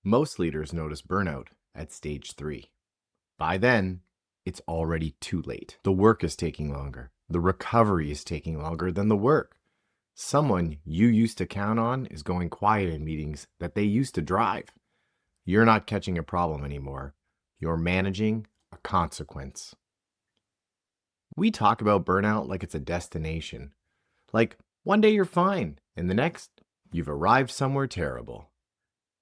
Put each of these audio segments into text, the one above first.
Most leaders notice burnout at stage 3. By then, it's already too late. The work is taking longer. The recovery is taking longer than the work. Someone you used to count on is going quiet in meetings that they used to drive. You're not catching a problem anymore. You're managing a consequence. We talk about burnout like it's a destination. Like one day you're fine, and the next, you've arrived somewhere terrible.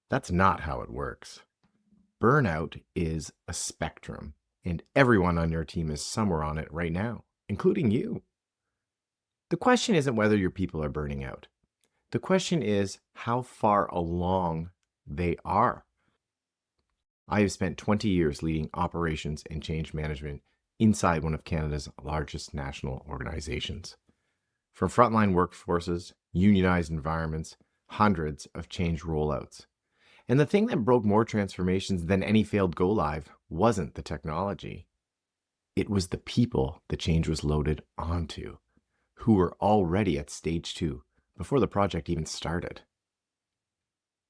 That's not how it works. Burnout is a spectrum, and everyone on your team is somewhere on it right now, including you. The question isn't whether your people are burning out. The question is how far along they are. I have spent 20 years leading operations and change management inside one of Canada's largest national organizations. From frontline workforces, unionized environments, hundreds of change rollouts. And the thing that broke more transformations than any failed go live wasn't the technology. It was the people the change was loaded onto, who were already at stage 2 before the project even started.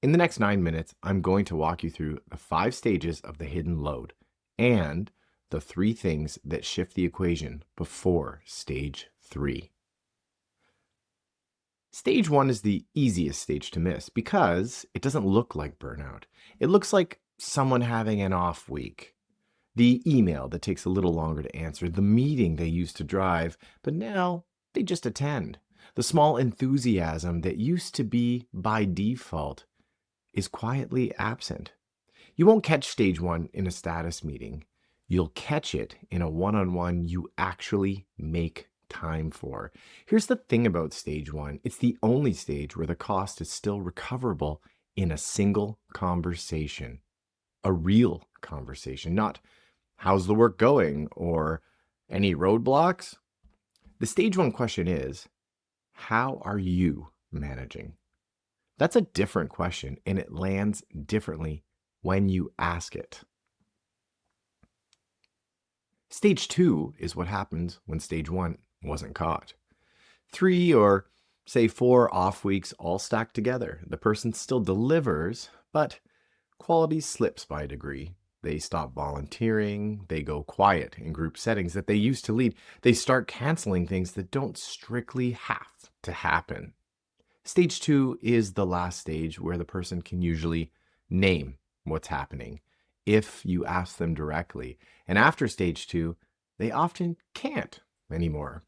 In the next 9 minutes, I'm going to walk you through the 5 stages of the hidden load and the 3 things that shift the equation before stage 3. Stage 1 is the easiest stage to miss because it doesn't look like burnout. It looks like someone having an off week. The email that takes a little longer to answer, the meeting they used to drive, but now they just attend. The small enthusiasm that used to be by default is quietly absent. You won't catch stage 1 in a status meeting. You'll catch it in a one-on-one you actually make time for. Here's the thing about stage 1. It's the only stage where the cost is still recoverable in a single conversation. A real conversation, not how's the work going or any roadblocks. The stage 1 question is, how are you managing? That's a different question, and it lands differently when you ask it. Stage 2 is what happens when stage 1 wasn't caught. 3 or say 4 off weeks all stacked together. The person still delivers, but quality slips by a degree. They stop volunteering, they go quiet in group settings that they used to lead. They start canceling things that don't strictly have to happen. Stage 2 is the last stage where the person can usually name what's happening if you ask them directly. And after stage 2, they often can't anymore.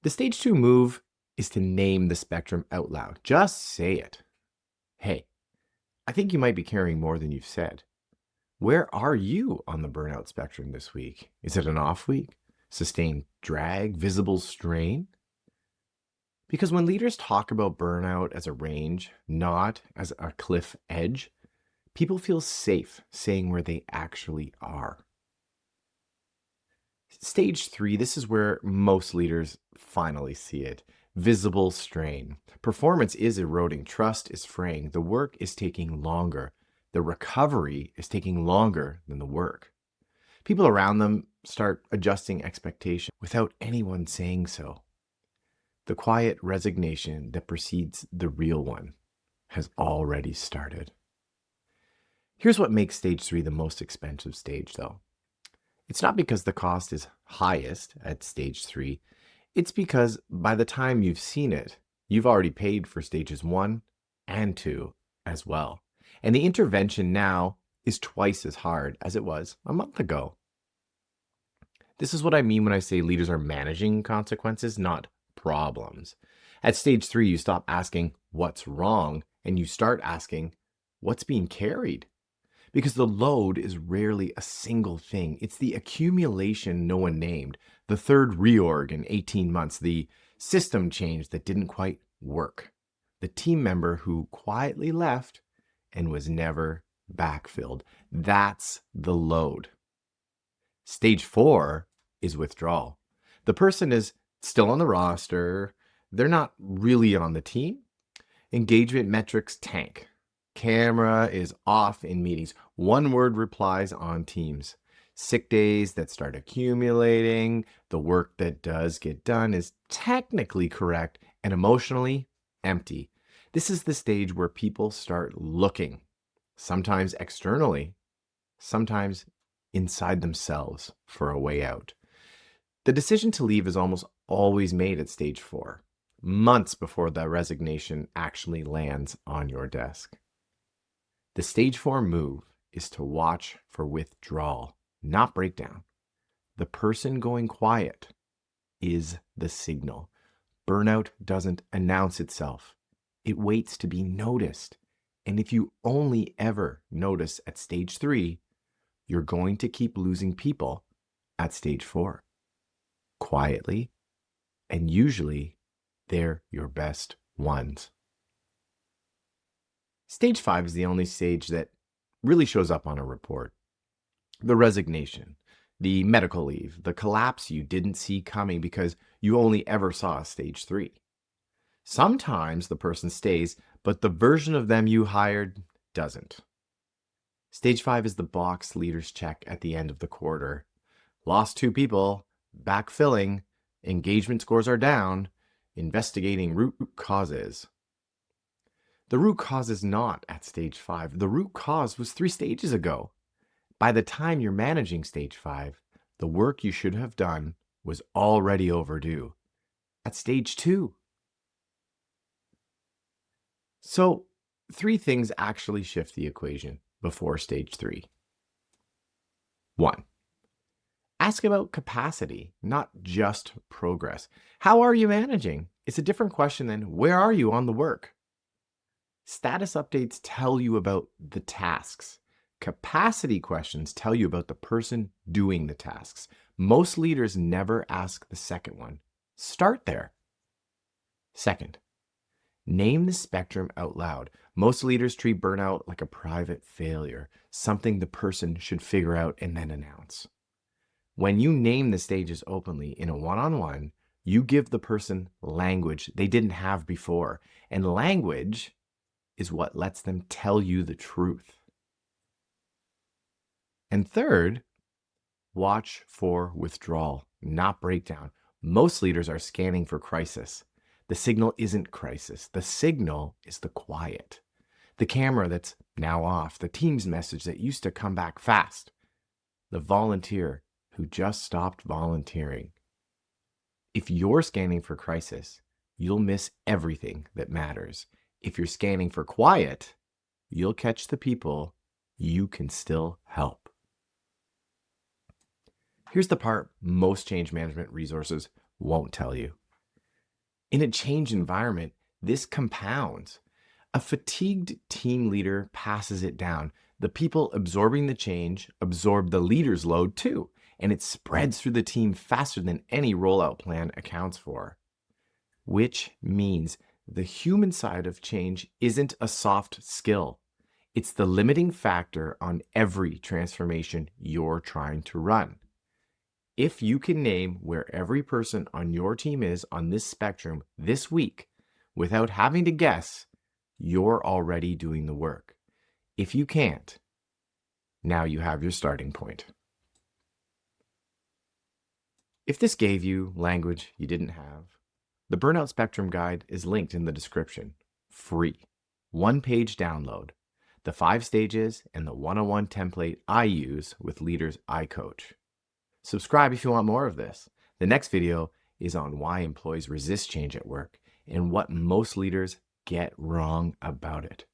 The stage 2 move is to name the spectrum out loud. Just say it. Hey, I think you might be carrying more than you've said. Where are you on the burnout spectrum this week? Is it an off week? Sustained drag? Visible strain? Because when leaders talk about burnout as a range, not as a cliff edge, people feel safe saying where they actually are. Stage 3, this is where most leaders finally see it. Visible strain. Performance is eroding. Trust is fraying. The work is taking longer. The recovery is taking longer than the work. People around them start adjusting expectations without anyone saying so. The quiet resignation that precedes the real one has already started. Here's what makes stage 3 the most expensive stage, though. It's not because the cost is highest at stage 3. It's because by the time you've seen it, you've already paid for stages 1 and 2 as well. And the intervention now is twice as hard as it was a month ago. This is what I mean when I say leaders are managing consequences, not problems. At stage 3, you stop asking what's wrong and you start asking what's being carried. Because the load is rarely a single thing. It's the accumulation no one named, the third reorg in 18 months, the system change that didn't quite work, the team member who quietly left and was never backfilled. That's the load. Stage 4 is withdrawal. The person is still on the roster. They're not really on the team. Engagement metrics tank. Camera is off in meetings. One-word replies on Teams. Sick days that start accumulating. The work that does get done is technically correct and emotionally empty. This is the stage where people start looking sometimes externally, sometimes inside themselves for a way out. The decision to leave is almost always made at stage 4, months before the resignation actually lands on your desk. The stage 4 move is to watch for withdrawal, not breakdown. The person going quiet is the signal. Burnout doesn't announce itself. It waits to be noticed. And if you only ever notice at stage 3, you're going to keep losing people at stage 4. Quietly, and usually they're your best ones. Stage 5 is the only stage that really shows up on a report. The resignation, the medical leave, the collapse you didn't see coming because you only ever saw stage 3. Sometimes the person stays, but the version of them you hired doesn't. Stage 5 is the box leaders check at the end of the quarter. Lost 2 people, backfilling, engagement scores are down, investigating root causes. The root cause is not at stage 5. The root cause was 3 stages ago. By the time you're managing stage 5, the work you should have done was already overdue. At stage 2. So, 3 things actually shift the equation before stage 3. 1. Ask about capacity, not just progress. How are you managing? It's a different question than where are you on the work? Status updates tell you about the tasks. Capacity questions tell you about the person doing the tasks. Most leaders never ask the second one. Start there. Second, name the spectrum out loud. Most leaders treat burnout like a private failure, something the person should figure out and then announce. When you name the stages openly in a one-on-one, you give the person language they didn't have before. And language is what lets them tell you the truth. And third, watch for withdrawal, not breakdown. Most leaders are scanning for crisis. The signal isn't crisis. The signal is the quiet. The camera that's now off, the Teams message that used to come back fast, the volunteer who just stopped volunteering. If you're scanning for crisis, you'll miss everything that matters. If you're scanning for quiet, you'll catch the people you can still help. Here's the part most change management resources won't tell you. In a change environment, this compounds. A fatigued team leader passes it down. The people absorbing the change absorb the leader's load too, and it spreads through the team faster than any rollout plan accounts for. Which means the human side of change isn't a soft skill. It's the limiting factor on every transformation you're trying to run. If you can name where every person on your team is on this spectrum this week without having to guess, you're already doing the work. If you can't, now you have your starting point. If this gave you language you didn't have, the Burnout Spectrum Guide is linked in the description. Free. 1-page download. The 5 stages and the one-on-one template I use with leaders I coach. Subscribe if you want more of this. The next video is on why employees resist change at work and what most leaders get wrong about it.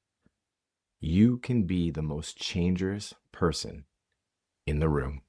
You can be the most changerous person in the room.